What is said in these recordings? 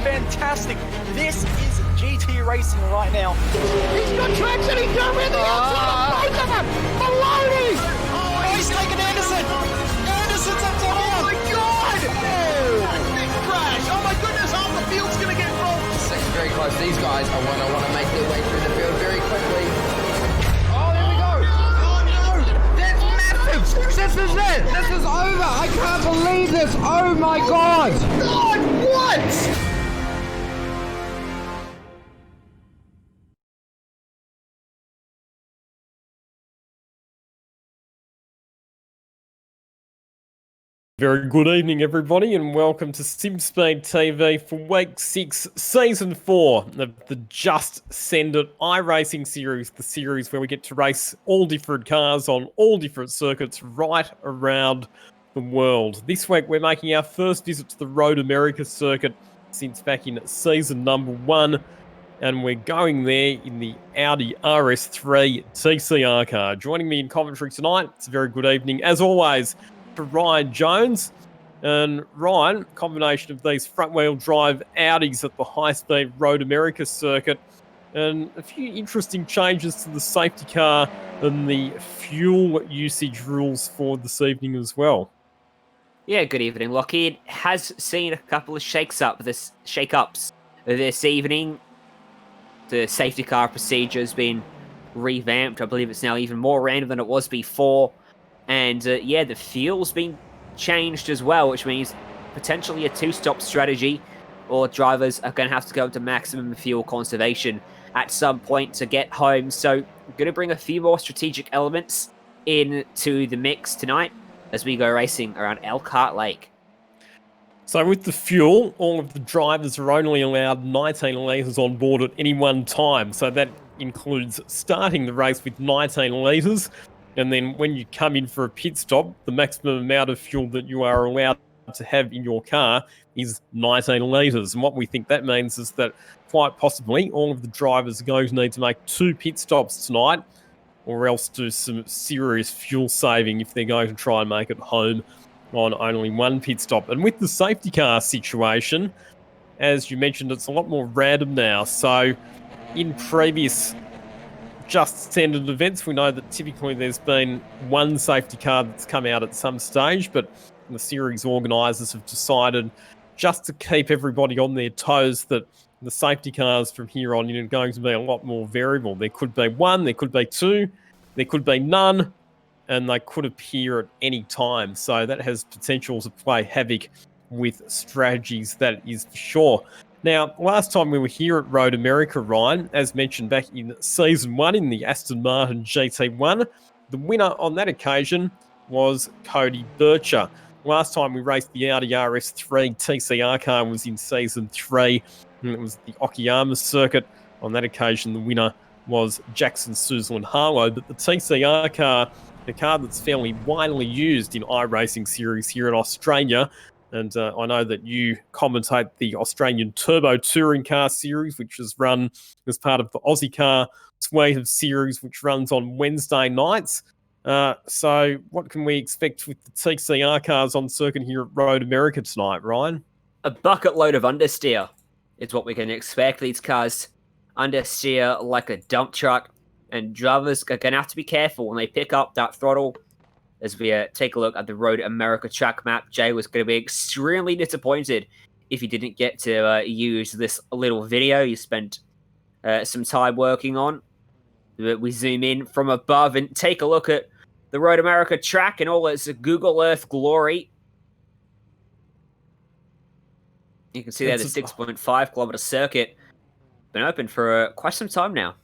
fantastic. This is GT racing right now. He's got traction, he's got everything outside of both of them! Maloney! Oh, he's taken Anderson! Anderson's up to Oh my god! Big crash! Oh my goodness, half the field's gonna get rolled! It's very close. These guys are want to make their way through the field very quickly. Oh, there we go! Oh no! That's massive! This is it! This is over! I can't believe this! Oh my god! God, what? Very good evening, everybody, and welcome to SimSpeed TV for Week 6, Season 4 of the Just Send It iRacing series, the series where we get to race all different cars on all different circuits right around the world. This week, we're making our first visit to the Road America circuit since back in Season number 1, and we're going there in the Audi RS3 TCR car. Joining me in commentary tonight, it's a very good evening, as always, to Ryan Jones. And Ryan, combination of these front-wheel drive Audis at the high-speed Road America circuit and a few interesting changes to the safety car and the fuel usage rules for this evening as well. Yeah, good evening, Lockheed. Has seen a couple of shake-ups this evening. The safety car procedure has been revamped. I believe it's now even more random than it was before. And yeah, the fuel's been changed as well, which means potentially a two-stop strategy, or drivers are going to have to go into maximum fuel conservation at some point to get home. So I'm going to bring a few more strategic elements into the mix tonight as we go racing around Elkhart Lake. So with the fuel, all of the drivers are only allowed 19 litres on board at any one time. So that includes starting the race with 19 litres. And then when you come in for a pit stop, the maximum amount of fuel that you are allowed to have in your car is 19 litres. And what we think that means is that quite possibly all of the drivers are going to need to make 2 pit stops tonight, or else do some serious fuel saving if they're going to try and make it home on only 1 pit stop. And with the safety car situation, as you mentioned, it's a lot more random now. So in previous Just Send It events, we know that typically there's been 1 safety car that's come out at some stage, but the series organisers have decided, just to keep everybody on their toes, that the safety cars from here on are going to be a lot more variable. There could be 1, there could be 2, there could be none, and they could appear at any time. So that has potential to play havoc with strategies, that is for sure. Now, last time we were here at Road America, Ryan, as mentioned back in Season 1 in the Aston Martin GT1, the winner on that occasion was Cody Bircher. Last time we raced the Audi RS3 TCR car was in Season 3, and it was the Okayama circuit. On that occasion, the winner was Jackson Suzlin Harlow, but the TCR car, the car that's fairly widely used in iRacing series here in Australia. And I know that you commentate the Australian Turbo Touring Car Series, which is run as part of the Aussie Car suite of series, which runs on Wednesday nights. So what can we expect with the TCR cars on circuit here at Road America tonight, Ryan? A bucket load of understeer is what we can expect. These cars understeer like a dump truck, and drivers are going to have to be careful when they pick up that throttle. As we take a look at the Road America track map, Jay was going to be extremely disappointed if he didn't get to use this little video he spent some time working on. We zoom in from above and take a look at the Road America track in all its Google Earth glory. You can see there the 6.5 kilometer circuit. Been open for quite some time now.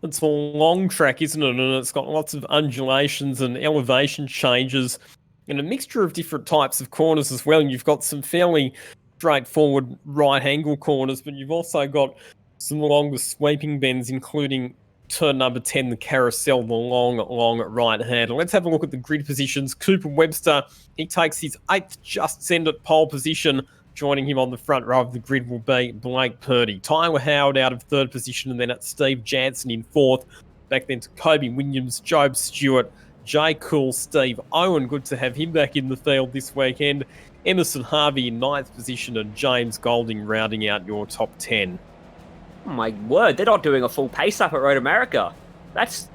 It's a long track, isn't it? And it's got lots of undulations and elevation changes and a mixture of different types of corners as well. And you've got some fairly straightforward right angle corners, but you've also got some longer sweeping bends, including turn number 10, the carousel, the long right hand. Let's have a look at the grid positions. Cooper Webster, he takes his 8th Just Send It pole position. Joining him on the front row of the grid will be Blake Purdy. Tyler Howard out of 3rd position, and then at Steve Jansen in 4th. Back then to Kobe Williams, Job Stewart, Jay Cool, Steve Owen. Good to have him back in the field this weekend. Emerson Harvey in 9th position, and James Golding rounding out your top 10. Oh my word, they're not doing a full pace up at Road America. That's...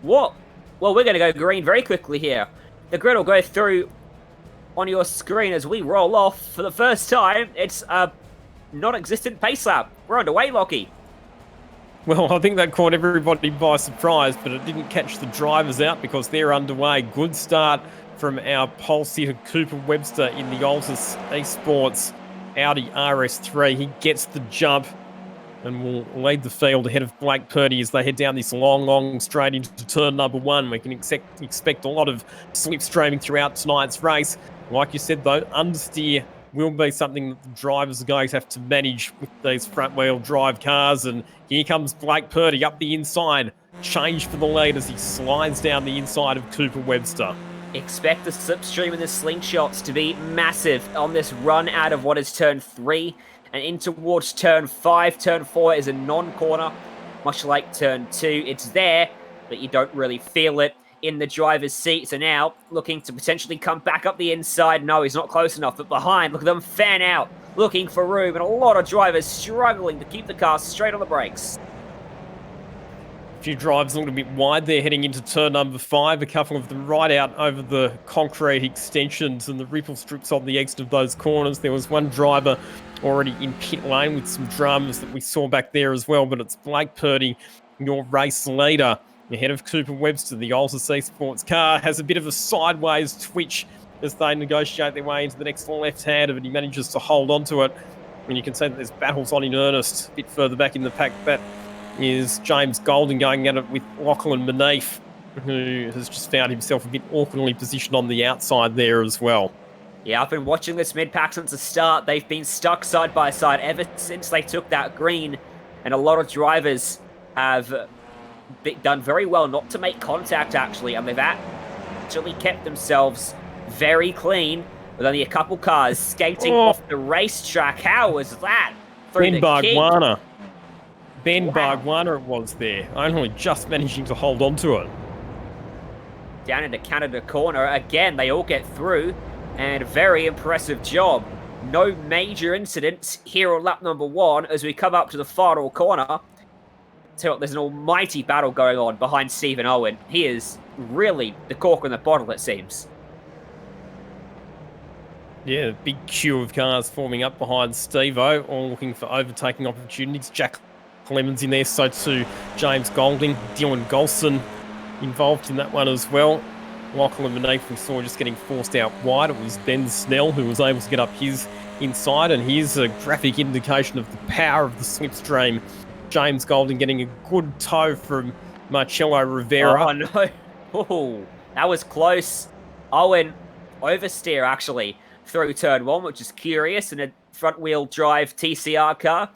What? Well, we're going to go green very quickly here. The grid will go through on your screen as we roll off for the first time. It's a non-existent pace lap. We're underway, Lockie. Well, I think that caught everybody by surprise, but it didn't catch the drivers out because they're underway. Good start from our pole sitter Cooper Webster in the Altus Esports Audi RS3. He gets the jump and will lead the field ahead of Blake Purdy as they head down this long straight into turn number 1. We can expect a lot of slipstreaming throughout tonight's race. Like you said, though, understeer will be something that the drivers are going to have to manage with these front-wheel drive cars. And here comes Blake Purdy up the inside. Change for the lead as he slides down the inside of Cooper Webster. Expect the slipstream and the slingshots to be massive on this run out of what is turn 3 and in towards turn 5. Turn 4 is a non-corner, much like turn 2. It's there, but you don't really feel it in the driver's seat. So now, looking to potentially come back up the inside. No, he's not close enough, but behind, look at them fan out, looking for room, and a lot of drivers struggling to keep the car straight on the brakes. A few drives a little bit wide there heading into turn number 5. A couple of them right out over the concrete extensions and the ripple strips on the exit of those corners. There was one driver already in pit lane with some dramas that we saw back there as well, but it's Blake Purdy, your race leader, ahead of Cooper Webster. The Altus Esports car has a bit of a sideways twitch as they negotiate their way into the next left-hander, but he manages to hold on to it. And you can see that there's battles on in earnest a bit further back in the pack. That is James Golding going at it with Lachlan Maneef, who has just found himself a bit awkwardly positioned on the outside there as well. Yeah, I've been watching this mid-pack since the start. They've been stuck side by side ever since they took that green, and a lot of drivers have done very well not to make contact, actually, and they've actually kept themselves very clean with only a couple cars skating off the racetrack. How was that? Ben Bargwana. Ben Bargwana it was there, only just managing to hold on to it. Down into Canada corner. Again, they all get through, and a very impressive job. No major incidents here on lap number 1 as we come up to the final corner. Tell you what, there's an almighty battle going on behind Stephen Owen. He is really the cork in the bottle, it seems. Yeah, big queue of cars forming up behind Steve-O, all looking for overtaking opportunities. Jack Clemens in there, so too James Golding, Dylan Golson involved in that one as well. Lachlan Maneef we saw just getting forced out wide. It was Ben Snell who was able to get up his inside, and here's a graphic indication of the power of the slipstream. James Golding getting a good tow from Marcello Rivera. Oh, no. Oh, that was close. Owen oversteer, actually, through turn 1, which is curious, in a front-wheel drive TCR car.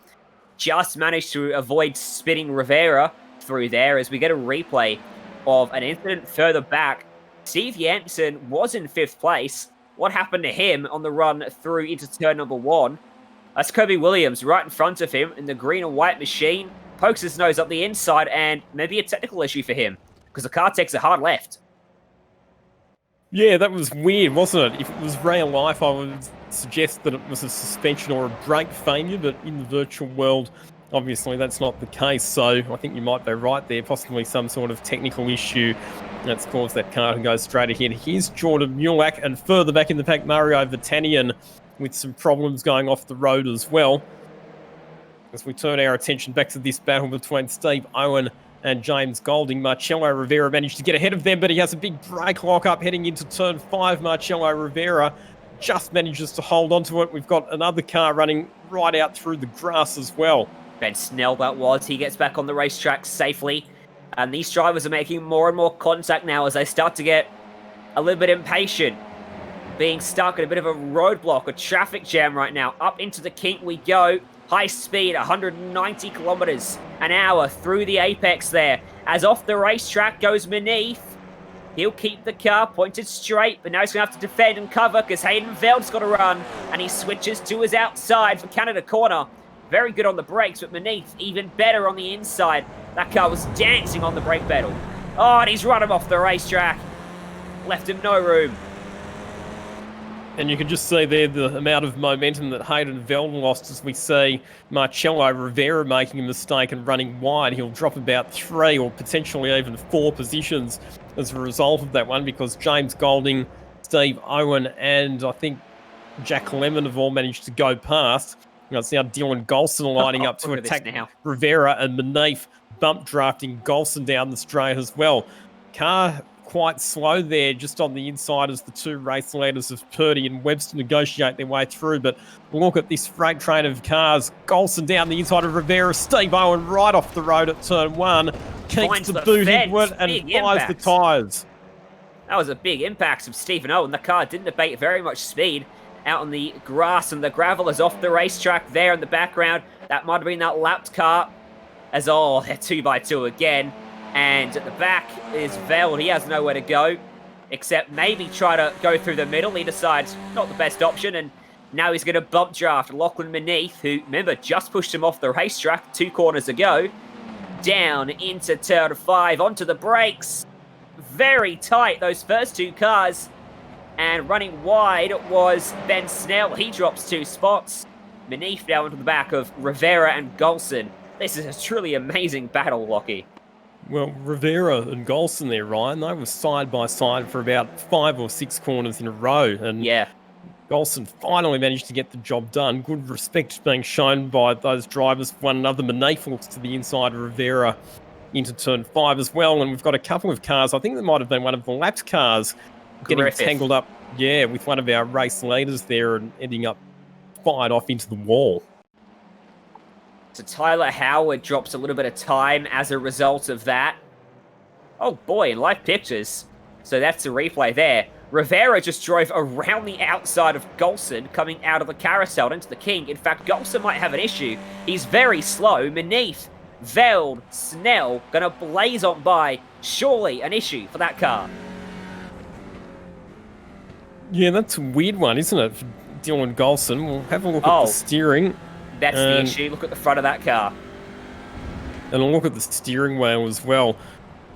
Just managed to avoid spinning Rivera through there as we get a replay of an incident further back. Steve Jansen was in 5th place. What happened to him on the run through into turn number 1? That's Kobe Williams right in front of him in the green and white machine. Pokes his nose up the inside, and maybe a technical issue for him because the car takes a hard left. Yeah, that was weird, wasn't it? If it was real life, I would suggest that it was a suspension or a brake failure, but in the virtual world, obviously that's not the case. So I think you might be right there, possibly some sort of technical issue that's caused that car to go straight ahead. Here's Jordan Mulak, and further back in the pack, Mario Vatanian with some problems going off the road as well. As we turn our attention back to this battle between Steve Owen and James Golding, Marcello Rivera managed to get ahead of them, but he has a big brake lock-up heading into turn 5. Marcello Rivera just manages to hold on to it. We've got another car running right out through the grass as well. Ben Snell, that was. He gets back on the racetrack safely. And these drivers are making more and more contact now as they start to get a little bit impatient. Being stuck in a bit of a roadblock, a traffic jam right now. Up into the kink we go. High speed, 190 kilometers an hour through the apex there. As off the racetrack goes Maneef. He'll keep the car pointed straight, but now he's going to have to defend and cover because Hayden Veld's got to run. And he switches to his outside for Canada corner. Very good on the brakes, but Maneef even better on the inside. That car was dancing on the brake pedal. Oh, and he's run him off the racetrack. Left him no room. And you can just see there the amount of momentum that Hayden Veldon lost as we see Marcello Rivera making a mistake and running wide. He'll drop about 3 or potentially even 4 positions as a result of that one, because James Golding, Steve Owen, and I think Jack Lemon have all managed to go past. It's now Dylan Golson lining up to Look at this attack now. Rivera, and Manif bump drafting Golson down the straight as well. Car quite slow there, just on the inside as the 2 race leaders of Purdy and Webster negotiate their way through. But look at this freight train of cars. Golson down the inside of Rivera. Steve Owen right off the road at turn 1. Keeps Finds the the boot fence. into it and Big flies the impact. tyres. That was a big impact from Stephen Owen. The car didn't abate very much speed out on the grass, and the gravel is off the racetrack there in the background. That might have been that lapped car. As all, they're 2x2 again. And at the back is Veld. He has nowhere to go, except maybe try to go through the middle. He decides not the best option, and now he's going to bump draft Lachlan Manith, who, remember, just pushed him off the racetrack 2 corners ago. Down into turn 5, onto the brakes. Very tight, those first 2 cars. And running wide was Ben Snell. He drops 2 spots. Manif now into the back of Rivera and Golson. This is a truly amazing battle, Lockie. Well, Rivera and Golson there, Ryan, they were side by side for about 5 or 6 corners in a row. And Yeah. Golson finally managed to get the job done. Good respect being shown by those drivers for one another. Manif looks to the inside of Rivera into turn 5 as well. And we've got a couple of cars. I think that might have been one of the lapped cars getting Griffith. tangled up, with one of our race leaders there and ending up fired off into the wall. So Tyler Howard drops a little bit of time as a result of that. Oh boy, in live pictures. So that's a replay there. Rivera just drove around the outside of Golson, coming out of the carousel into the King. In fact, Golson might have an issue. He's very slow. Manif, Veld, Snell, gonna blaze on by. Surely an issue for that car. Yeah, that's a weird one, isn't it, for Dylan Golson? We'll have a look at the steering. That's the issue. Look at the front of that car. And I'll look at the steering wheel as well.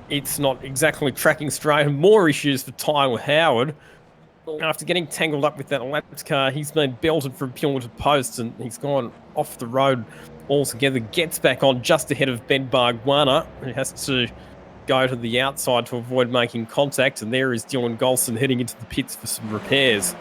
It's not exactly tracking straight. And more issues for Tyler Howard. After getting tangled up with that lapped car, he's been belted from pillar to post and he's gone off the road altogether. Gets back on just ahead of Ben Bargwana, who has to go to the outside to avoid making contact. And there is Dylan Golson heading into the pits for some repairs.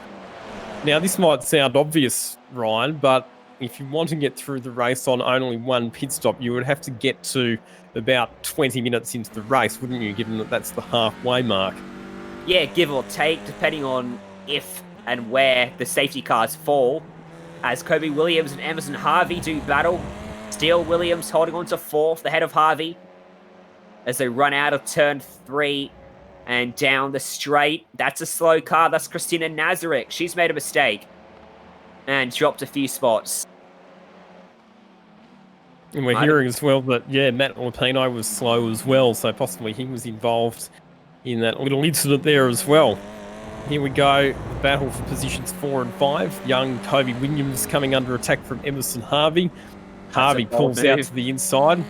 Now, this might sound obvious, Ryan, but if you want to get through the race on only 1 pit stop, you would have to get to about 20 minutes into the race, wouldn't you, given that that's the halfway mark? Yeah, give or take, depending on if and where the safety cars fall. As Kobe Williams and Emerson Harvey do battle. Still Williams holding on to 4th ahead of Harvey as they run out of turn 3 and down the straight. That's a slow car. That's Christina Nazarek. She's made a mistake and dropped a few spots. And we're hearing as well that, Matt Lupino was slow as well, so possibly he was involved in that little incident there as well. Here we go, the battle for positions 4 and 5. Young Kobe Williams coming under attack from Emerson Harvey. Harvey pulls out to the inside.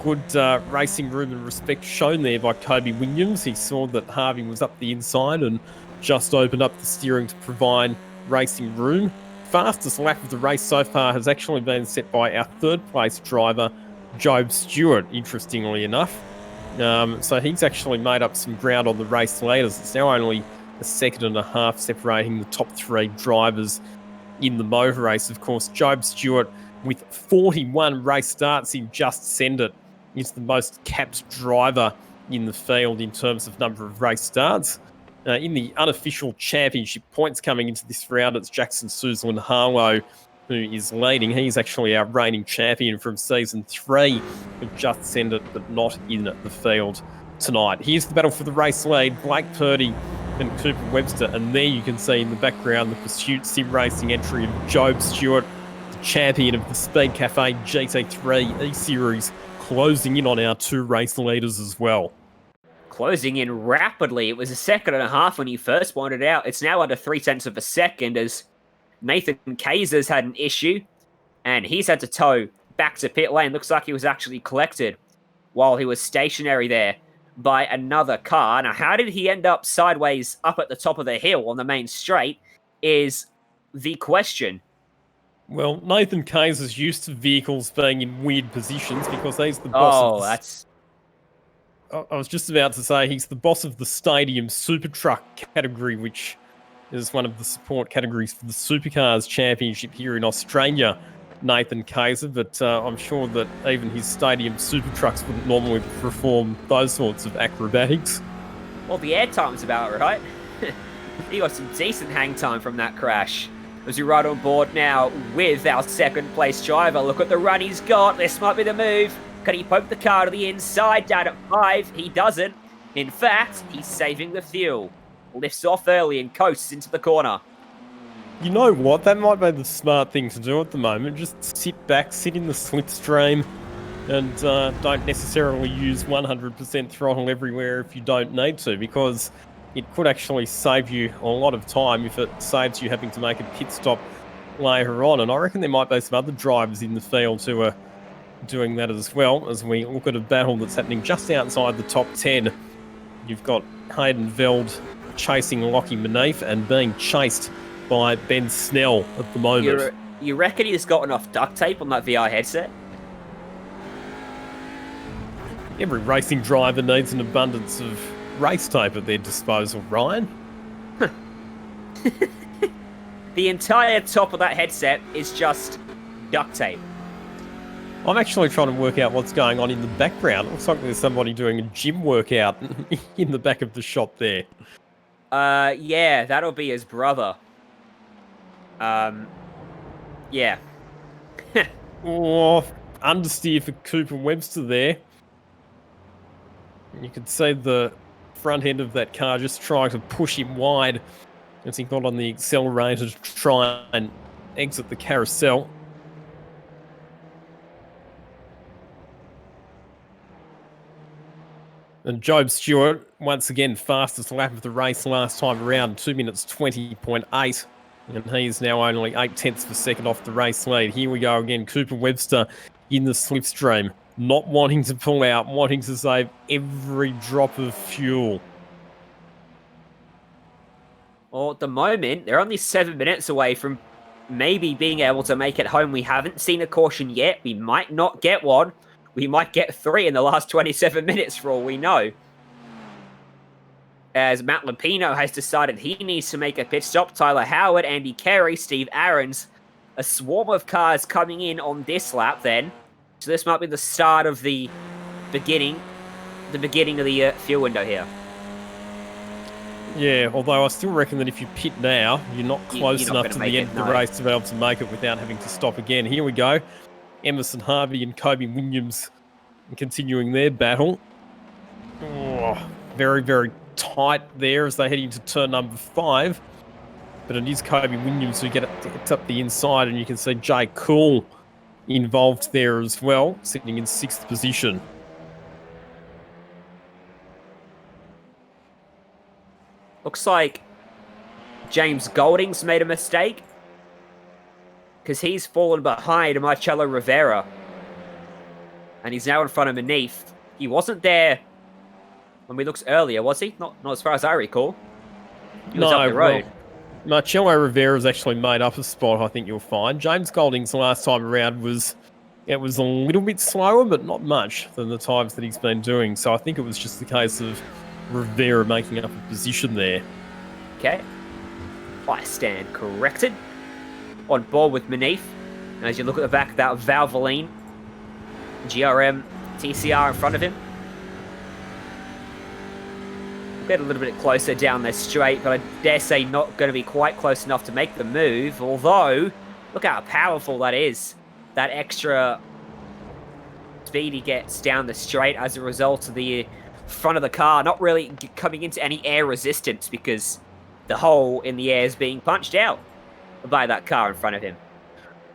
Good racing room and respect shown there by Kobe Williams. He saw that Harvey was up the inside and just opened up the steering to provide racing room. Fastest lap of the race so far has actually been set by our 3rd place driver, Job Stewart, interestingly enough. So he's actually made up some ground on the race leaders. It's now only a 2.5 seconds separating the top 3 drivers in the motor race. Of course, Job Stewart, with 41 race starts in Just Send It, is the most capped driver in the field in terms of number of race starts. In the unofficial championship points coming into this round, it's Jackson Suzlin Harlow who is leading. He's actually our reigning champion from season 3 of Just Send It, but not in the field tonight. Here's the battle for the race lead. Blake Purdy and Cooper Webster, and there you can see in the background the Pursuit Sim Racing entry of Job Stewart, the champion of the Speed Cafe GT3 E-Series, closing in on our 2 race leaders as well. Closing in rapidly. It was a 1.5 seconds when you first pointed out. It's now under 0.3 of a second as Nathan Kazers had an issue and he's had to tow back to pit lane. Looks like he was actually collected while he was stationary there by another car. Now, how did he end up sideways up at the top of the hill on the main straight? is the question. Well, Nathan Kaiser's used to vehicles being in weird positions because he's the boss that's... I was just about to say he's the boss of the Stadium Super Truck category, which is one of the support categories for the Supercars Championship here in Australia, Nathan Kaiser, but I'm sure that even his Stadium Super Trucks wouldn't normally perform those sorts of acrobatics. Well, the airtime's about right. He got some decent hang time from that crash. As we ride on board now with our second place driver. Look at the run he's got. This might be the move. Can he poke the car to the inside down at 5? He doesn't. In fact, he's saving the fuel. Lifts off early and coasts into the corner. You know what? That might be the smart thing to do at the moment. Just sit back, sit in the slipstream, and don't necessarily use 100% throttle everywhere if you don't need to, because it could actually save you a lot of time if it saves you having to make a pit stop later on. And I reckon there might be some other drivers in the field who are doing that as well, as we look at a battle that's happening just outside the top 10. You've got Hayden Veld chasing Lockie Manif and being chased by Ben Snell at the moment. You reckon he's got enough duct tape on that VI headset? Every racing driver needs an abundance of race tape at their disposal, Ryan. The entire top of that headset is just duct tape. I'm actually trying to work out what's going on in the background. It looks like there's somebody doing a gym workout in the back of the shop there. Yeah, that'll be his brother. Yeah. Oh, understeer for Cooper Webster there. You can see the front end of that car just trying to push him wide as he got on the accelerator to try and exit the carousel. And Job Stewart, once again, fastest lap of the race last time around, 2 minutes 20.8. And he's now only 0.8 of a second off the race lead. Here we go again. Cooper Webster in the slipstream, not wanting to pull out, wanting to save every drop of fuel. Well, at the moment, they're only 7 minutes away from maybe being able to make it home. We haven't seen a caution yet. We might not get one. We might get 3 in the last 27 minutes for all we know. As Matt Lupino has decided he needs to make a pit stop. Tyler Howard, Andy Carey, Steve Aarons. A swarm of cars coming in on this lap then. So this might be the start of the beginning of the fuel window here. Yeah, although I still reckon that if you pit now, you're not close enough to the end of the race to be able to make it without having to stop again. Here we go. Emerson Harvey and Kobe Williams continuing their battle. Oh, very, very tight there as they head into turn number 5. But it is Kobe Williams who gets up the inside, and you can see Jay Cool involved there as well, sitting in 6th position. Looks like James Golding's made a mistake, because he's fallen behind Marcello Rivera. And he's now in front of Manif. He wasn't there when we looked earlier, was he? Not as far as I recall. He was up the road. Well, Marcello Rivera's actually made up a spot, I think you'll find. James Golding's last time around was a little bit slower, but not much than the times that he's been doing. So I think it was just the case of Rivera making up a position there. Okay. I stand corrected. On board with Manif. And as you look at the back of that Valvoline, GRM TCR in front of him. We'll get a little bit closer down this straight, but I dare say not going to be quite close enough to make the move. Although, look how powerful that is. That extra speed he gets down the straight as a result of the front of the car not really coming into any air resistance, because the hole in the air is being punched out by that car in front of him.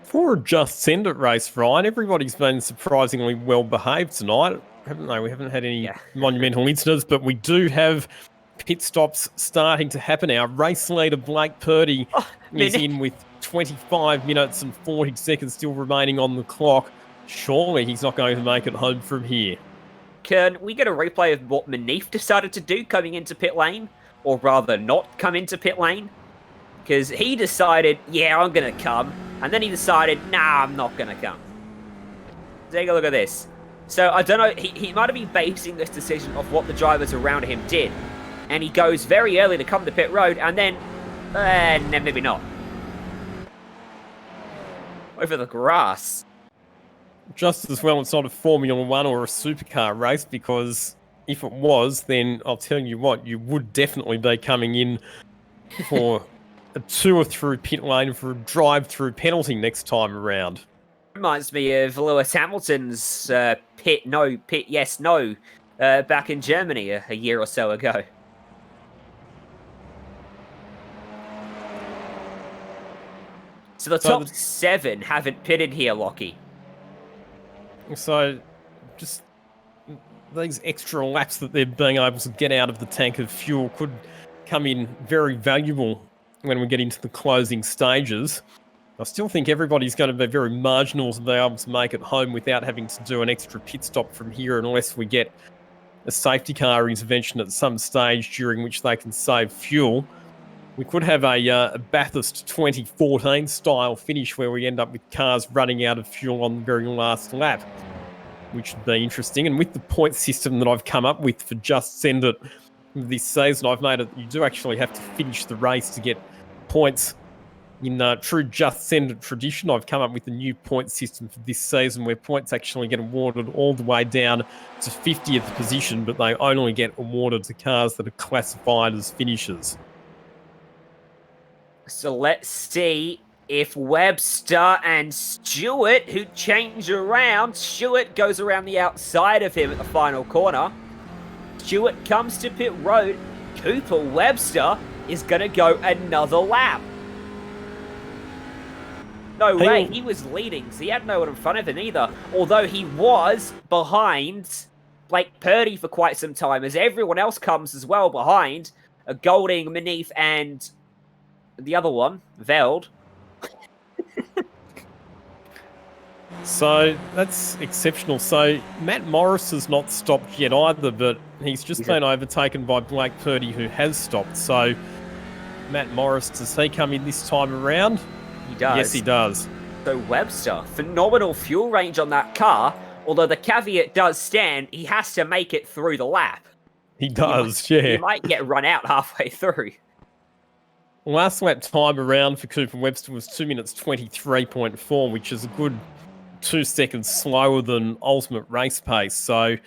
For a just send it race, Ryan, everybody's been surprisingly well behaved tonight, haven't they? We haven't had any monumental incidents, but we do have pit stops starting to happen. Our race leader, Blake Purdy, is in with 25 minutes and 40 seconds still remaining on the clock. Surely he's not going to make it home from here. Can we get a replay of what Manif decided to do coming into pit lane? Or rather, not come into pit lane? Because he decided, yeah, I'm going to come. And then he decided, nah, I'm not going to come. Take a look at this. So, I don't know, he might have been basing this decision off what the drivers around him did. And he goes very early to come to pit road, and then maybe not. Over the grass. Just as well, it's not a Formula One or a supercar race, because if it was, then I'll tell you what, you would definitely be coming in for a tour through pit lane for a drive-through penalty next time around. Reminds me of Lewis Hamilton's pit yes, no, back in Germany a year or so ago. So the top 7 haven't pitted here, Lockie. So, just these extra laps that they're being able to get out of the tank of fuel could come in very valuable when we get into the closing stages. I still think everybody's going to be very marginal to be able to make it home without having to do an extra pit stop from here unless we get a safety car intervention at some stage during which they can save fuel. We could have a Bathurst 2014 style finish where we end up with cars running out of fuel on the very last lap, which would be interesting. And with the point system that I've come up with for Just Send It this season, I've made it you do actually have to finish the race to get points. In true Just Send It tradition, I've come up with a new point system for this season where points actually get awarded all the way down to 50th position, but they only get awarded to cars that are classified as finishers. So let's see if Webster and Stewart, who change around, Stewart goes around the outside of him at the final corner. Stewart comes to pit road. Cooper Webster is going to go another lap. No way, he was leading, so he had no one in front of him either. Although he was behind Blake Purdy for quite some time, as everyone else comes as well behind. Golding, Manif, and the other one, Veld. So that's exceptional. So Matt Morris has not stopped yet either, but he's just been overtaken by Blake Purdy, who has stopped. So Matt Morris, does he come in this time around? He does. Yes, he does. So Webster, phenomenal fuel range on that car. Although the caveat does stand, he has to make it through the lap. He does, He might get run out halfway through. Last lap time around for Cooper Webster was 2 minutes 23.4, which is a good 2 seconds slower than ultimate race pace. So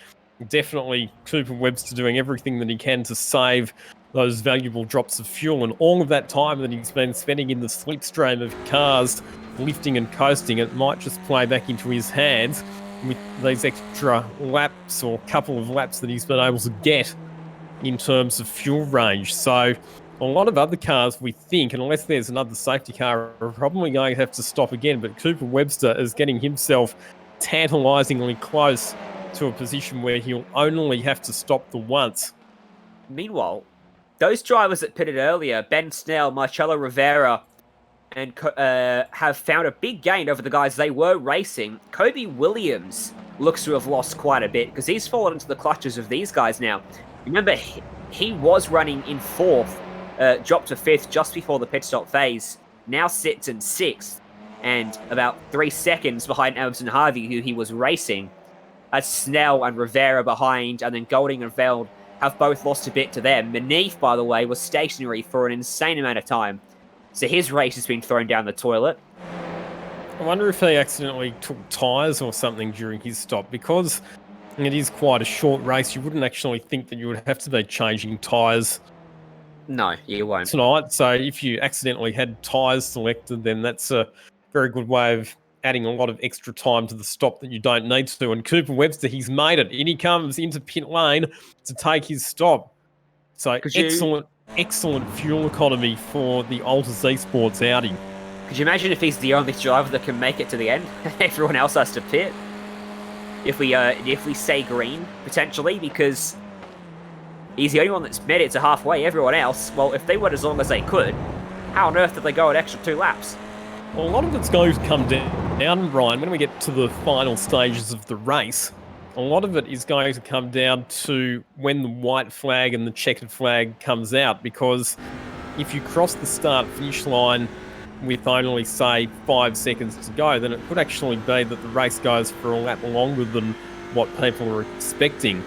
definitely Cooper Webster doing everything that he can to save those valuable drops of fuel, and all of that time that he's been spending in the slipstream of cars lifting and coasting, it might just play back into his hands with these extra laps or couple of laps that he's been able to get in terms of fuel range. So a lot of other cars, we think, unless there's another safety car, are probably going to have to stop again, but Cooper Webster is getting himself tantalisingly close to a position where he'll only have to stop the once. Meanwhile, those drivers that pitted earlier, Ben Snell, Marcelo Rivera, and have found a big gain over the guys they were racing. Kobe Williams looks to have lost quite a bit because he's fallen into the clutches of these guys now. Remember, he was running in 4th, dropped to 5th just before the pit stop phase, now sits in 6th, and about 3 seconds behind Emerson Harvey, who he was racing. As Snell and Rivera behind, and then Golding and Veld have both lost a bit to them. Manif, by the way, was stationary for an insane amount of time. So his race has been thrown down the toilet. I wonder if he accidentally took tyres or something during his stop, because it is quite a short race. You wouldn't actually think that you would have to be changing tyres. No, you won't. Tonight. So if you accidentally had tyres selected, then that's a very good way of adding a lot of extra time to the stop that you don't need to. And Cooper Webster, he's made it. In he comes into pit lane to take his stop. So excellent fuel economy for the Altus Esports outing. Could you imagine if he's the only driver that can make it to the end? Everyone else has to pit. If we say green, potentially, because he's the only one that's made it to halfway. Everyone else, well, if they went as long as they could, how on earth did they go an extra 2 laps? Well, a lot of it's going to come down, Ryan, when we get to the final stages of the race. A lot of it is going to come down to when the white flag and the checkered flag comes out, because if you cross the start-finish line with only, say, 5 seconds to go, then it could actually be that the race goes for a lap longer than what people are expecting.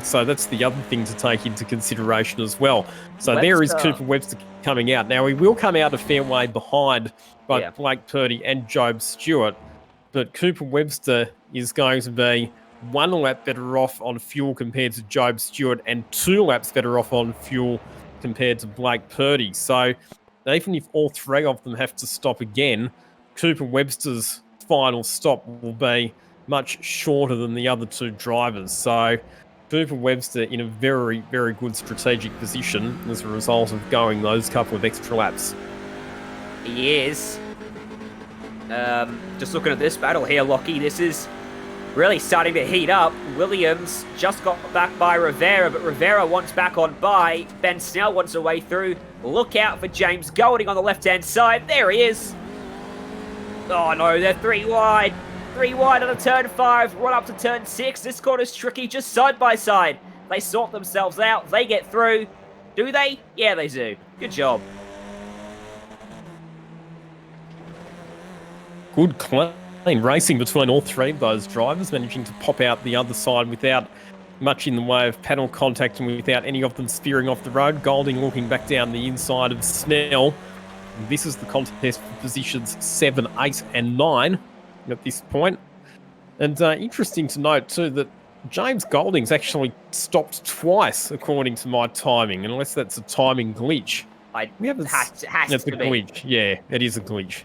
So that's the other thing to take into consideration as well. So there is Cooper Webster coming out. Now, he will come out a fair way behind both Blake Purdy and Job Stewart, but Cooper Webster is going to be 1 lap better off on fuel compared to Job Stewart and 2 laps better off on fuel compared to Blake Purdy. So even if all 3 of them have to stop again, Cooper Webster's final stop will be much shorter than the other 2 drivers. So Cooper Webster in a very, very good strategic position as a result of going those couple of extra laps. He is. Just looking at this battle here, Lockie, this is really starting to heat up. Williams just got back by Rivera, but Rivera wants back on by. Ben Snell wants a way through. Look out for James Golding on the left-hand side. There he is. Oh no, they're 3 wide. 3 wide on a turn 5, run up to turn 6. This corner's tricky, just side by side. They sort themselves out. They get through. Do they? Yeah, they do. Good job. Good clean racing between all 3 of those drivers, managing to pop out the other side without much in the way of panel contact and without any of them spearing off the road. Golding looking back down the inside of Snell. This is the contest for positions 7, 8 and 9 at this point. And interesting to note too that James Golding's actually stopped twice according to my timing, unless that's a timing glitch. Has that's to a be. glitch. Yeah, it is a glitch.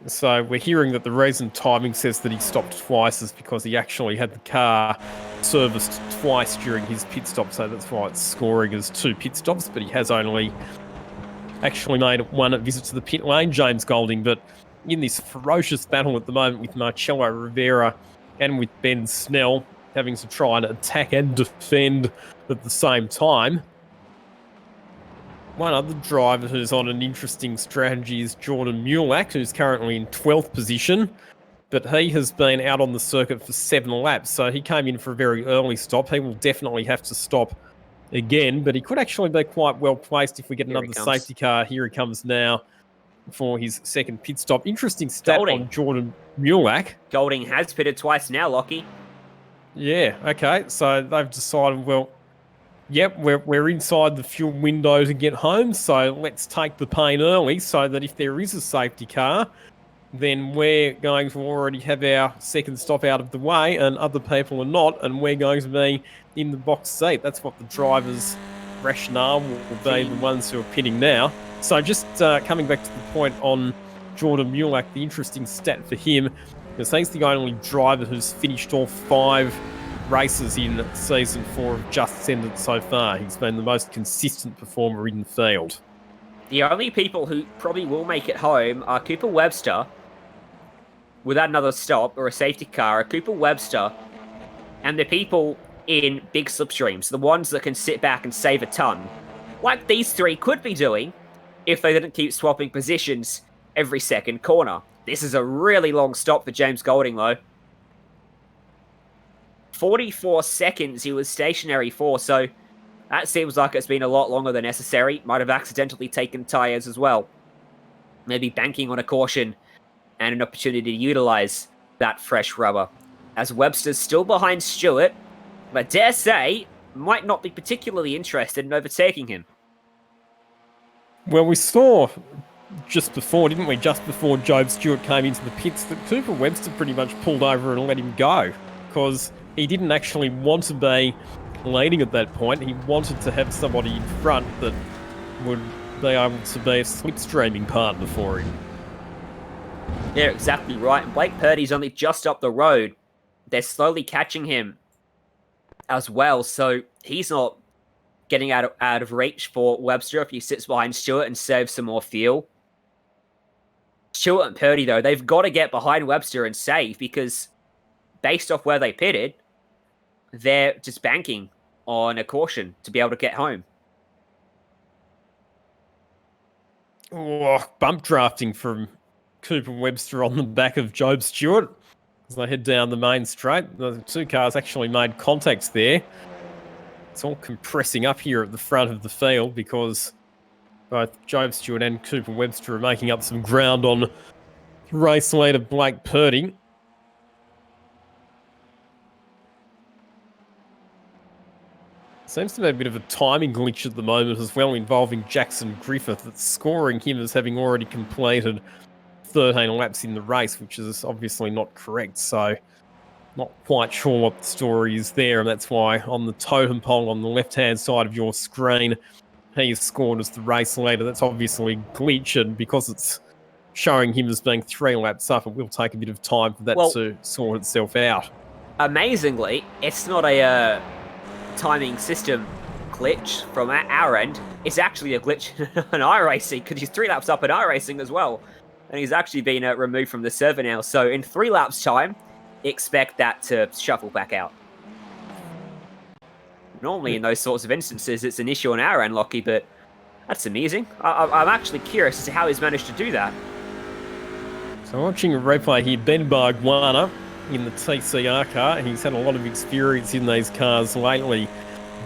So we're hearing that the reason timing says that he stopped twice is because he actually had the car serviced twice during his pit stop, so that's why it's scoring as 2 pit stops, but he has only actually made 1 visit to the pit lane, James Golding. But in this ferocious battle at the moment with Marcello Rivera and with Ben Snell having to try and attack and defend at the same time, one other driver who's on an interesting strategy is Jordan Mulak, who's currently in 12th position, but he has been out on the circuit for 7 laps, so he came in for a very early stop. He will definitely have to stop again, but he could actually be quite well placed if we get another safety car. Here he comes now for his 2nd pit stop. Interesting stat on Jordan Mulak. Golding has pitted twice now, Lockie. Yeah, okay, so they've decided, well, yep, we're inside the fuel window to get home, so let's take the pain early so that if there is a safety car, then we're going to already have our 2nd stop out of the way and other people are not, and we're going to be in the box seat. That's what the driver's rationale will be, the ones who are pitting now. So just coming back to the point on Jordan Mulak, the interesting stat for him is he's the only driver who's finished all 5 races in season 4 of Just Send It so far. He's been the most consistent performer in the field. The only people who probably will make it home are Cooper Webster, without another stop or a safety car, are Cooper Webster, and the people in big slipstreams, the ones that can sit back and save a ton, like these 3 could be doing if they didn't keep swapping positions every second corner. This is a really long stop for James Golding, though. 44 seconds he was stationary for, so that seems like it's been a lot longer than necessary. Might have accidentally taken tyres as well. Maybe banking on a caution and an opportunity to utilise that fresh rubber. As Webster's still behind Stewart, but dare say, might not be particularly interested in overtaking him. Well, we saw just before, didn't we? Just before Job Stewart came into the pits, that Cooper Webster pretty much pulled over and let him go because he didn't actually want to be leading at that point. He wanted to have somebody in front that would be able to be a slipstreaming partner for him. Yeah, exactly right. And Blake Purdy's only just up the road. They're slowly catching him as well, so he's not getting out of reach for Webster if he sits behind Stewart and saves some more fuel. Stewart and Purdy, though, they've got to get behind Webster and save because based off where they pitted, they're just banking on a caution to be able to get home. Oh, bump drafting from Cooper Webster on the back of Job Stewart. As they head down the main straight, the two cars actually made contacts there. It's all compressing up here at the front of the field because both Job Stewart and Cooper Webster are making up some ground on race leader Blake Purdy. Seems to be a bit of a timing glitch at the moment as well, involving Jackson Griffith. That's scoring him as having already completed 13 laps in the race, which is obviously not correct. So not quite sure what the story is there, and that's why on the totem pole on the left-hand side of your screen, he is scored as the race leader. That's obviously glitch, and because it's showing him as being 3 laps up, it will take a bit of time for that to sort itself out. Amazingly, it's not a timing system glitch from our end. It's actually a glitch in iRacing, because he's 3 laps up in iRacing as well, and he's actually been removed from the server now. So in 3 laps time, expect that to shuffle back out. Normally in those sorts of instances, it's an issue on our end, Lockie, but that's amusing. I'm actually curious as to how he's managed to do that. So watching a replay here, Ben Bargwana in the TCR car. He's had a lot of experience in these cars lately.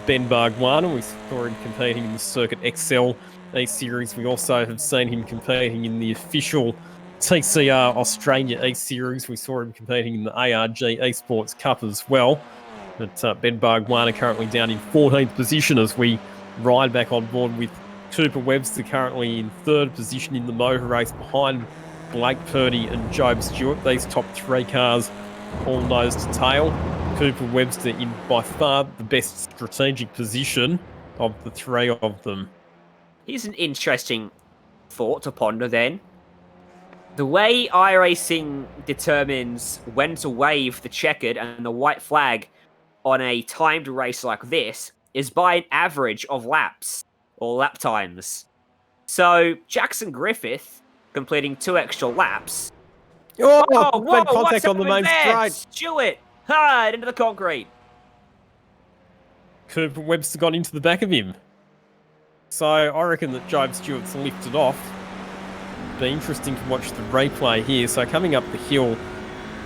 Ben Bargwana, we saw him competing in the Circuit XL E-Series. We also have seen him competing in the official TCR Australia E-Series. We saw him competing in the ARG Esports Cup as well. But Ben Bargwana currently down in 14th position as we ride back on board with Cooper Webster currently in 3rd position in the motor race behind Blake Purdy and Job Stewart. These top 3 cars all nose to tail. Cooper Webster in by far the best strategic position of the 3 of them. Here's an interesting thought to ponder then. The way iRacing determines when to wave the checkered and the white flag on a timed race like this is by an average of laps, or lap times. So, Jackson Griffith completing 2 extra laps. Whoa, whoa, contact on the main straight. Stewart, hard into the concrete. Cooper Webster got into the back of him. So I reckon that Job Stewart's lifted off. Be interesting to watch the replay here. So coming up the hill,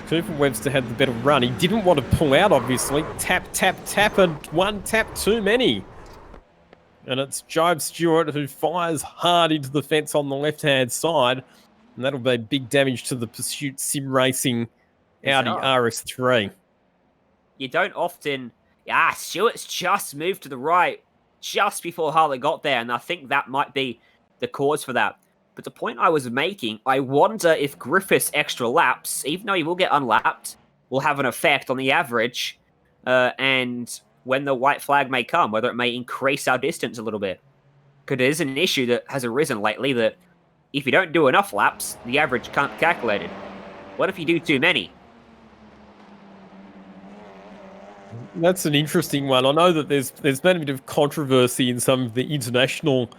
Cooper Webster had the better run. He didn't want to pull out, obviously. Tap, tap, tap, and 1 tap too many. And it's Job Stewart who fires hard into the fence on the left-hand side. And that'll be big damage to the Pursuit Sim Racing Audi RS3. You don't often... Stewart's just moved to the right just before Harley got there, and I think that might be the cause for that. But the point I was making, I wonder if Griffith's extra laps, even though he will get unlapped, will have an effect on the average, and when the white flag may come, whether it may increase our distance a little bit. Because it is an issue that has arisen lately that if you don't do enough laps, the average can't be calculated. What if you do too many? That's an interesting one. I know that there's been a bit of controversy in some of the international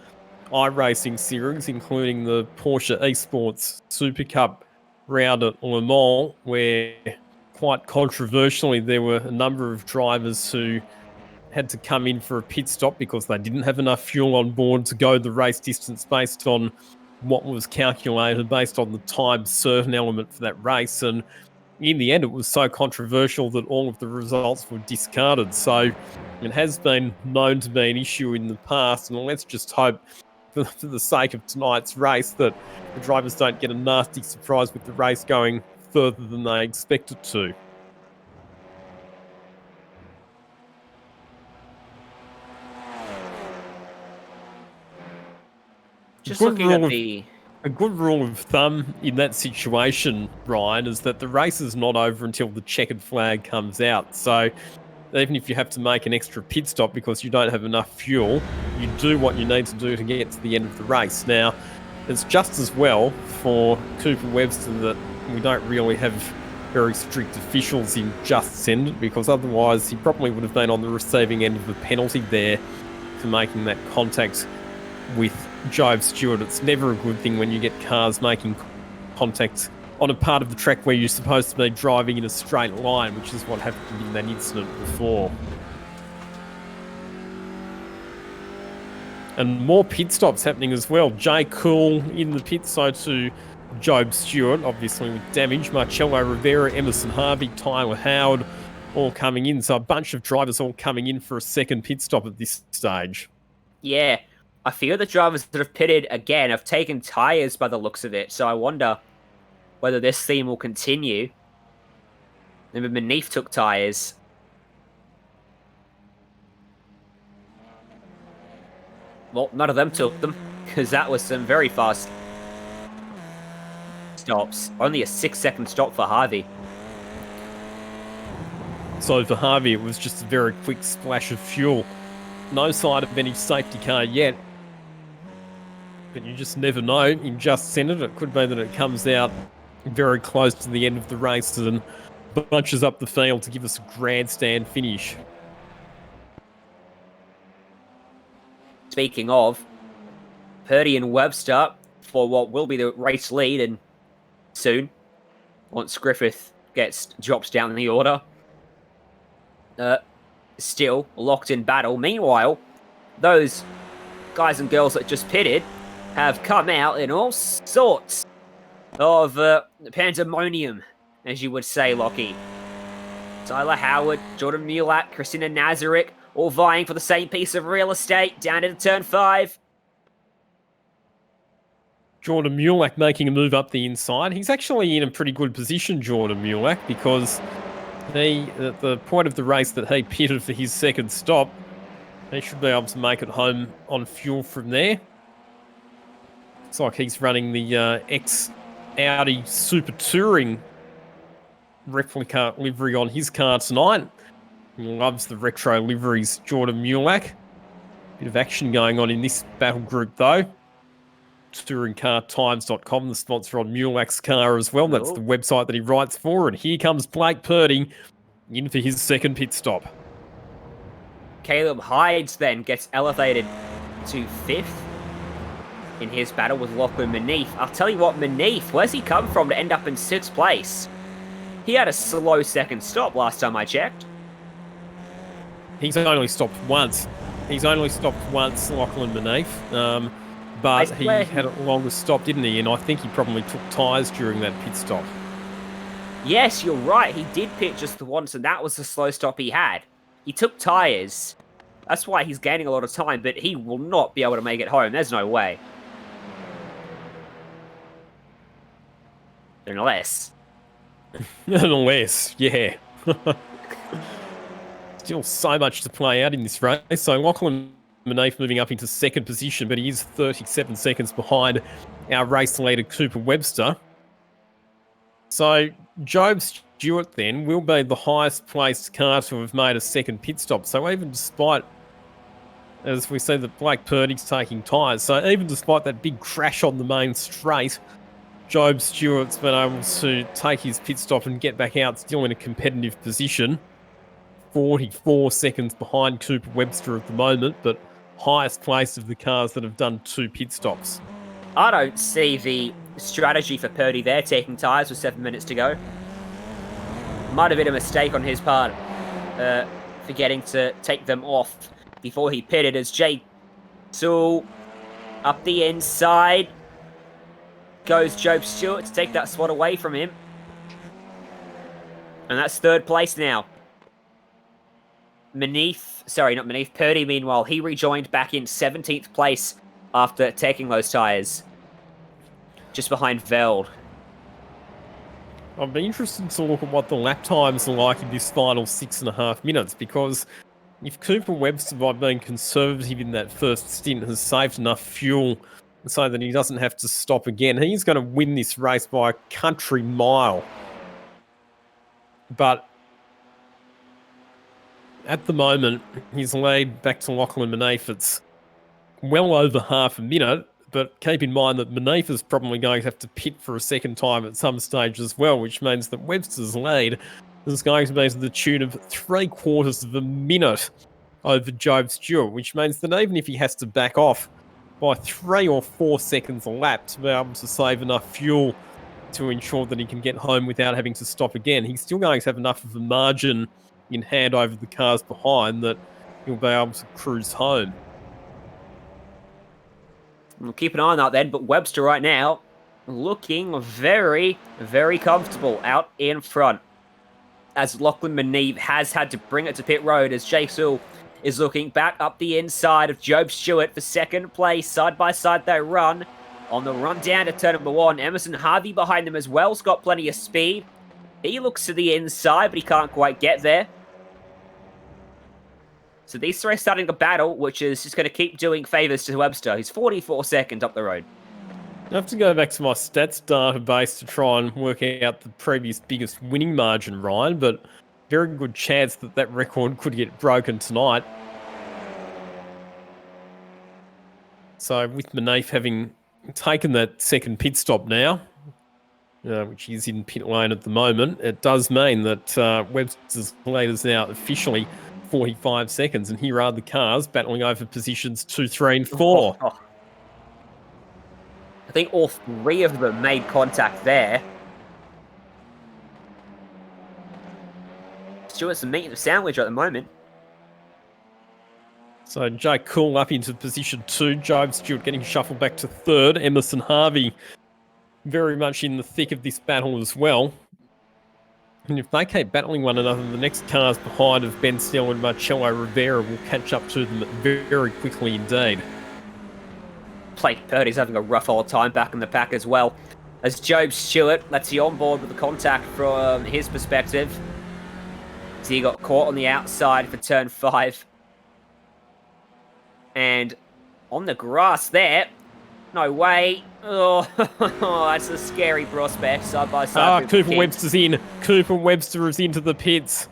iRacing series, including the Porsche Esports Super Cup round at Le Mans, where quite controversially there were a number of drivers who had to come in for a pit stop because they didn't have enough fuel on board to go the race distance based on what was calculated based on the time certain element for that race. And in the end, it was so controversial that all of the results were discarded. So it has been known to be an issue in the past, and let's just hope for the sake of tonight's race that the drivers don't get a nasty surprise with the race going further than they expected to. Just looking at the... A good rule of thumb in that situation, Ryan, is that the race is not over until the checkered flag comes out. So even if you have to make an extra pit stop because you don't have enough fuel, you do what you need to do to get to the end of the race. Now, it's just as well for Cooper Webster that we don't really have very strict officials in Just Send It, because otherwise he probably would have been on the receiving end of a penalty there for making that contact with Job Stewart. It's never a good thing when you get cars making contact on a part of the track where you're supposed to be driving in a straight line, which is what happened in that incident before. And more pit stops happening as well. Jay Cool in the pit, so to Job Stewart, obviously with damage, Marcello Rivera, Emerson Harvey, Tyler Howard, all coming in. So a bunch of drivers all coming in for a second pit stop at this stage. Yeah, I feel the drivers that have pitted again have taken tyres by the looks of it, so I wonder whether this theme will continue. Remember, Manif took tyres. Well, none of them took them, because that was some very fast stops. Only a 6-second stop for Harvey. So for Harvey, it was just a very quick splash of fuel. No sign of any safety car yet. But you just never know. In Just Senate, it could be that it comes out very close to the end of the race and bunches up the field to give us a grandstand finish. Speaking of, Purdy and Webster for what will be the race lead, and soon, once Griffith drops down in the order. Still locked in battle. Meanwhile, those guys and girls that just pitted have come out in all sorts of pandemonium, as you would say, Lockie. Tyler Howard, Jordan Mulak, Christina Nazarick, all vying for the same piece of real estate down into turn 5. Jordan Mulak making a move up the inside. He's actually in a pretty good position, Jordan Mulak, because at the point of the race that he pitted for his second stop, he should be able to make it home on fuel from there. Looks like he's running the ex-Audi Super Touring replica livery on his car tonight. He loves the retro liveries, Jordan Mulak. Bit of action going on in this battle group, though. TouringCarTimes.com, the sponsor on Mulak's car as well. That's the website that he writes for. And here comes Blake Purdy in for his second pit stop. Caleb Hydes then gets elevated to 5th in his battle with Lachlan Manif. I'll tell you what, Manif, where's he come from to end up in 6th place? He had a slow second stop last time I checked. He's only stopped once. Lachlan Manif. But he had a longer stop, didn't he? And I think he probably took tyres during that pit stop. Yes, you're right. He did pit just the once, and that was the slow stop he had. He took tyres. That's why he's gaining a lot of time, but he will not be able to make it home. There's no way. Unless, yeah. Still so much to play out in this race. So Lachlan Manif moving up into second position, but he is 37 seconds behind our race leader, Cooper Webster. So Job Stewart then will be the highest placed car to have made a second pit stop. So even despite, as we see that Blake Purdy's taking tyres, so even despite that big crash on the main straight, Job Stewart's been able to take his pit stop and get back out still in a competitive position. 44 seconds behind Cooper Webster at the moment, but highest place of the cars that have done 2 pit stops. I don't see the strategy for Purdy there, taking tyres with 7 minutes to go. Might have been a mistake on his part, forgetting to take them off before he pitted, as Jay Sewell up the inside goes Job Stewart to take that spot away from him. And that's 3rd place now. Purdy, meanwhile, he rejoined back in 17th place after taking those tyres. Just behind Veld. I'd be interested to look at what the lap times are like in this final 6.5 minutes, because if Cooper Webster, by being conservative in that first stint, has saved enough fuel so that he doesn't have to stop again, he's going to win this race by a country mile. But at the moment, his lead back to Lachlan Manif, it's well over half a minute, but keep in mind that Manif is probably going to have to pit for a second time at some stage as well, which means that Webster's lead is going to be to the tune of 3/4 of a minute over Job Stewart, which means that even if he has to back off by 3 or 4 seconds a lap to be able to save enough fuel to ensure that he can get home without having to stop again, he's still going to have enough of a margin in hand over the cars behind that he'll be able to cruise home. We'll keep an eye on that then, but Webster right now looking very, very comfortable out in front. As Lachlan Maneve has had to bring it to pit road as Jake Sewell is looking back up the inside of Job Stewart for second place. Side by side they run. On the run down to turn number 1, Emerson Harvey behind them as well. He's got plenty of speed. He looks to the inside, but he can't quite get there. So these three are starting a battle, which is just going to keep doing favours to Webster. He's 44 seconds up the road. I have to go back to my stats database to try and work out the previous biggest winning margin, Ryan, but very good chance that that record could get broken tonight. So with Maneve having taken that second pit stop now, which is in pit lane at the moment, it does mean that Webster's lead is now officially 45 seconds, and here are the cars battling over positions 2, 3, and 4. I think all three of them made contact there. Stewart's the meat of the sandwich at the moment. So Jake Cool up into position 2, Job Stewart getting shuffled back to 3rd, Emerson Harvey very much in the thick of this battle as well. And if they keep battling one another, the next cars behind of Ben Snell and Marcello Rivera will catch up to them very quickly indeed. Blake Purdy's having a rough old time back in the pack as well. As Job Stewart lets you on board with the contact from his perspective. So he got caught on the outside for turn 5. And on the grass there. No way. Oh, that's a scary prospect. Side by side. Cooper Webster's in. Cooper Webster is into the pits.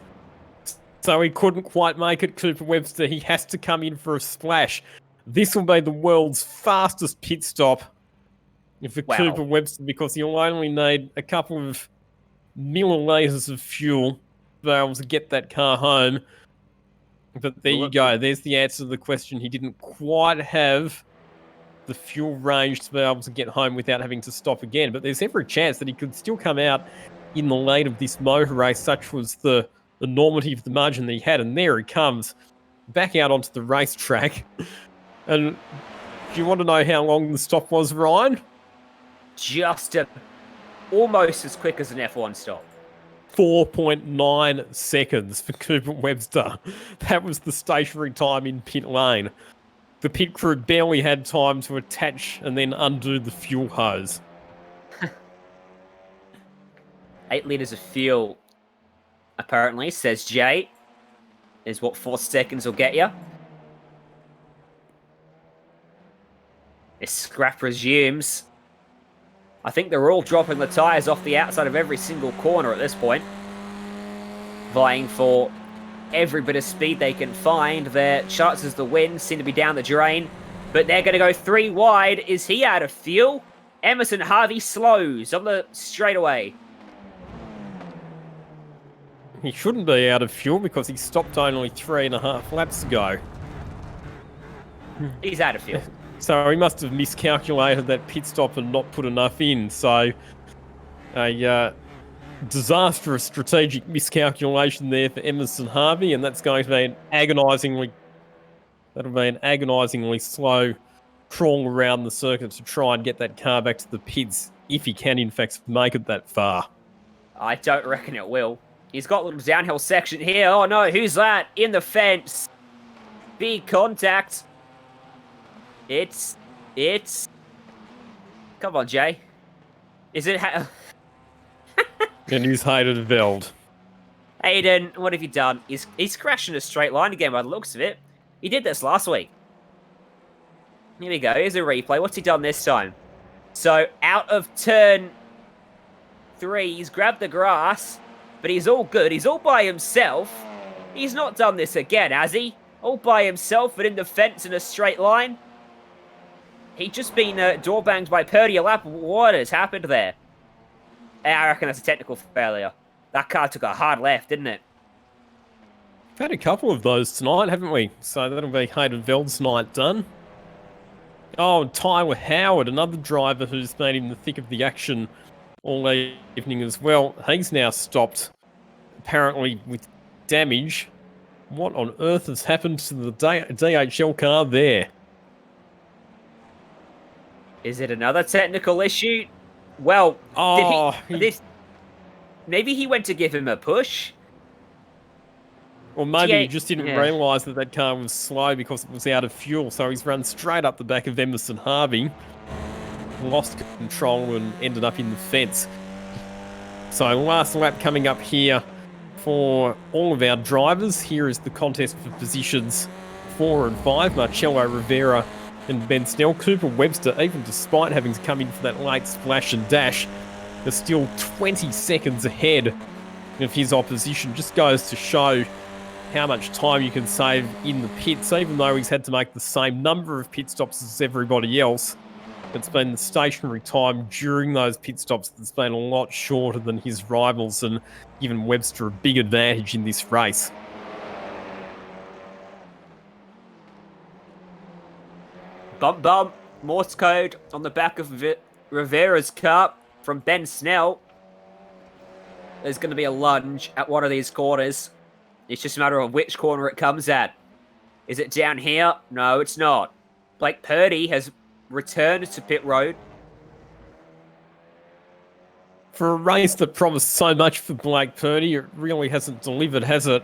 So he couldn't quite make it, Cooper Webster. He has to come in for a splash. This will be the world's fastest pit stop for Cooper Webster, because he'll only need a couple of milliliters of fuel to be able to get that car home. But there you go. There's the answer to the question. He didn't quite have the fuel range to be able to get home without having to stop again. But there's every chance that he could still come out in the lead of this motor race. Such was the enormity of the margin that he had. And there he comes back out onto the racetrack. And do you want to know how long the stop was, Ryan? Just almost as quick as an F1 stop. 4.9 seconds for Cooper Webster. That was the stationary time in pit lane. The pit crew barely had time to attach and then undo the fuel hose. 8 litres of fuel, apparently, says Jay, is what 4 seconds will get you. This scrap resumes. I think they're all dropping the tyres off the outside of every single corner at this point. Vying for every bit of speed they can find. Their chances to win seem to be down the drain. But they're going to go 3 wide. Is he out of fuel? Emerson Harvey slows on the straightaway. He shouldn't be out of fuel because he stopped only 3.5 laps ago. He's out of fuel. So he must have miscalculated that pit stop and not put enough in. So a disastrous strategic miscalculation there for Emerson Harvey, and that's going to be an agonisingly slow crawl around the circuit to try and get that car back to the pits, if he can in fact make it that far. I don't reckon it will. He's got a little downhill section here. Oh no, who's that? In the fence. Big contact. It's... Come on, Jay. Is it... And he's Hayden Veld. Hayden, what have you done? He's crashing a straight line again by the looks of it. He did this last week. Here we go. Here's a replay. What's he done this time? So, out of turn 3, he's grabbed the grass, but he's all good. He's all by himself. He's not done this again, has he? All by himself, but in the fence in a straight line. He'd just been door banged by Purdy a lap. What has happened there? I reckon that's a technical failure. That car took a hard left, didn't it? We've had a couple of those tonight, haven't we? So that'll be Hayden Veld's night done. Oh, and Tyler Howard, another driver who's been in the thick of the action all evening as well. He's now stopped, apparently with damage. What on earth has happened to the DHL car there? Is it another technical issue? Well, Oh, did he? Maybe he went to give him a push. Or maybe he T8 just didn't yeah. realise that that car was slow because it was out of fuel, so he's run straight up the back of Emerson Harvey, lost control and ended up in the fence. So last lap coming up here for all of our drivers. Here is the contest for positions 4 and 5. Marcello Rivera and Ben Snell. Cooper Webster, even despite having to come in for that late splash and dash, is still 20 seconds ahead of his opposition. Just goes to show how much time you can save in the pits, even though he's had to make the same number of pit stops as everybody else. It's been the stationary time during those pit stops that's been a lot shorter than his rivals and given Webster a big advantage in this race. Bump bump. Morse code on the back of Rivera's car from Ben Snell. There's going to be a lunge at one of these corners. It's just a matter of which corner it comes at. Is it down here? No, it's not. Blake Purdy has returned to pit road. For a race that promised so much for Blake Purdy, it really hasn't delivered, has it?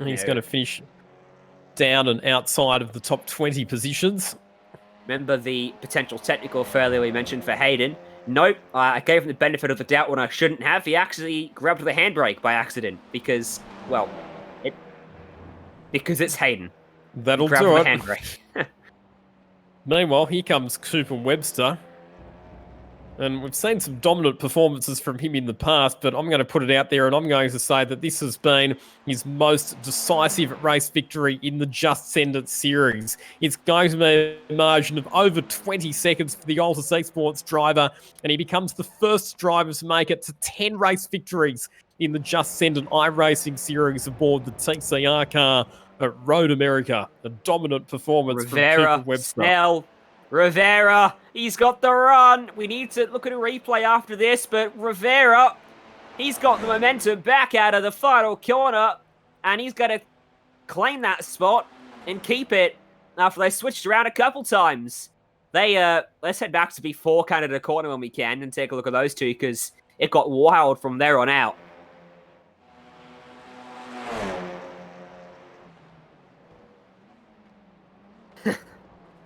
And he's going to finish down and outside of the top 20 positions. Remember the potential technical failure we mentioned for Hayden? Nope, I gave him the benefit of the doubt when I shouldn't have. He actually grabbed the handbrake by accident because, well, because it's Hayden. That'll Grab do the it. handbrake. Meanwhile, here comes Cooper Webster. And we've seen some dominant performances from him in the past, but I'm going to put it out there and I'm going to say that this has been his most decisive race victory in the Just Send It series. It's going to be a margin of over 20 seconds for the Altus Esports driver, and he becomes the first driver to make it to 10 race victories in the Just Send It iRacing series aboard the TCR car at Road America. A dominant performance from Cooper Webster. Snell, Rivera, he's got the run. We need to look at a replay after this, but Rivera, he's got the momentum back out of the final corner, and he's going to claim that spot and keep it after they switched around a couple times. Let's head back to before Canada corner when we can and take a look at those two, because it got wild from there on out.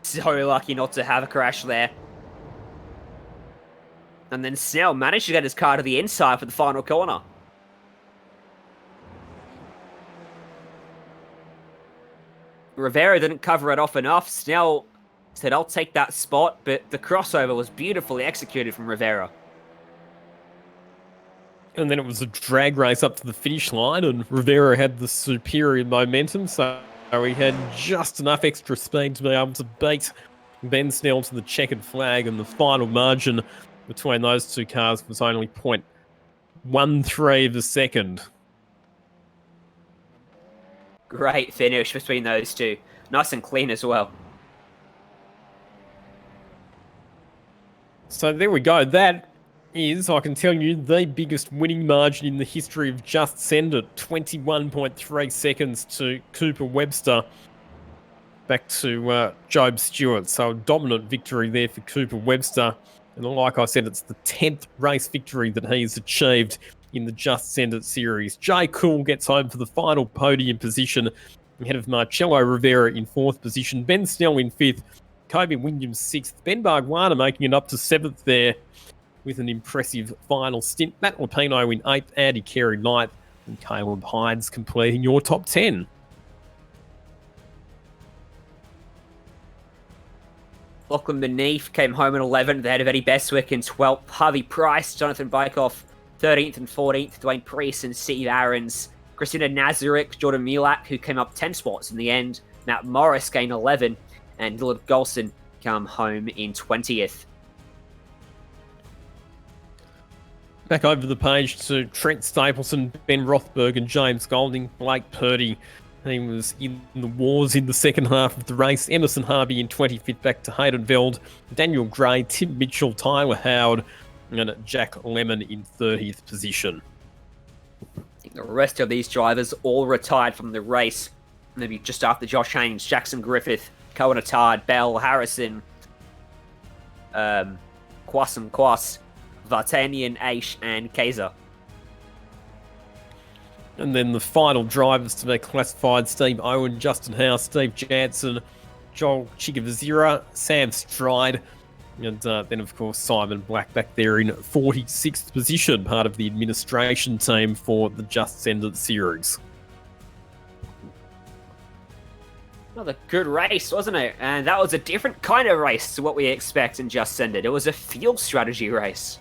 So lucky not to have a crash there. And then Snell managed to get his car to the inside for the final corner. Rivera didn't cover it off enough. Snell said, I'll take that spot, but the crossover was beautifully executed from Rivera. And then it was a drag race up to the finish line, and Rivera had the superior momentum, so he had just enough extra speed to be able to beat Ben Snell to the checkered flag, and the final margin between those two cars was only 0.13 of a second. Great finish between those two. Nice and clean as well. So there we go. That is, I can tell you, the biggest winning margin in the history of Just Send It. 21.3 seconds to Cooper Webster. Back to Job Stewart. So a dominant victory there for Cooper Webster. And like I said, it's the 10th race victory that he's achieved in the Just Send It series. Jay Cool gets home for the final podium position ahead of Marcello Rivera in 4th position. Ben Snell in 5th. Kobe Williams 6th. Ben Barguana making it up to 7th there with an impressive final stint. Matt Lupino in 8th, Andy Carey 9th, and Caleb Hines completing your top 10. Lachlan Beneath came home in 11th. They had Eddie Bestwick in 12th. Harvey Price, Jonathan Bykoff, 13th and 14th. Dwayne Priest and Steve Aarons. Christina Nazarick, Jordan Mulak, who came up 10 spots in the end. Matt Morris gained 11. And Dylan Golson come home in 20th. Back over the page to Trent Stapleton, Ben Rothberg and James Golding. Blake Purdy, he was in the wars in the second half of the race. Emerson Harvey in 25th, back to Hayden Veld. Daniel Gray, Tim Mitchell, Tyler Howard, and Jack Lemon in 30th position. The rest of these drivers all retired from the race. Maybe just after Josh Haynes, Jackson Griffith, Cohen Attard, Bell, Harrison, Quass, Vartanian, Aish, and Kaiser. And then the final drivers to be classified: Steve Owen, Justin House, Steve Jansen, Joel Chigavazira, Sam Stride, and then, of course, Simon Black back there in 46th position, part of the administration team for the Just Send It series. Another good race, wasn't it? And that was a different kind of race to what we expect in Just Send It. It was a fuel strategy race.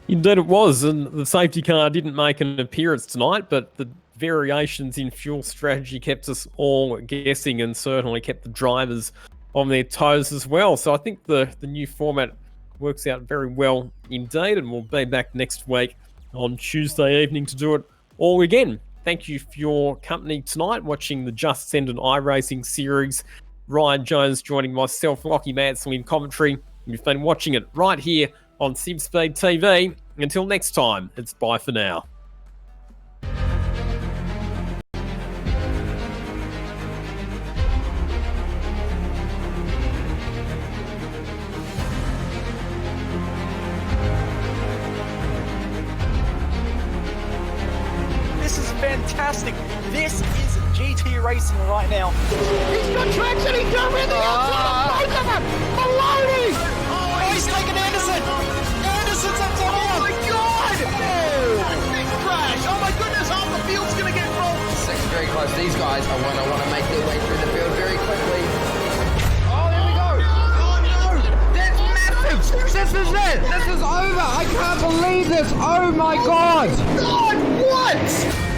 Indeed it was, and the safety car didn't make an appearance tonight, but the variations in fuel strategy kept us all guessing and certainly kept the drivers on their toes as well. So I think the new format works out very well indeed, and we'll be back next week on Tuesday evening to do it all again. Thank you for your company tonight, watching the Just Send It iRacing series. Ryan Jones joining myself, Lockie Mansell, in commentary. You've been watching it right here on SimSpeed TV. Until next time, it's bye for now. This is fantastic. This is GT racing right now. He's got traction. He's got everything outside of both of them. Maloney. Oh, he's taking Anderson. Anderson's up to Oh my God! Oh, big crash! Oh my goodness! Half the field's gonna get rolled. Second very close. These guys are want to make their way through the field very quickly. Oh, there we go. Oh no! That's massive! This is it! This is over! I can't believe this! Oh my god! God, what?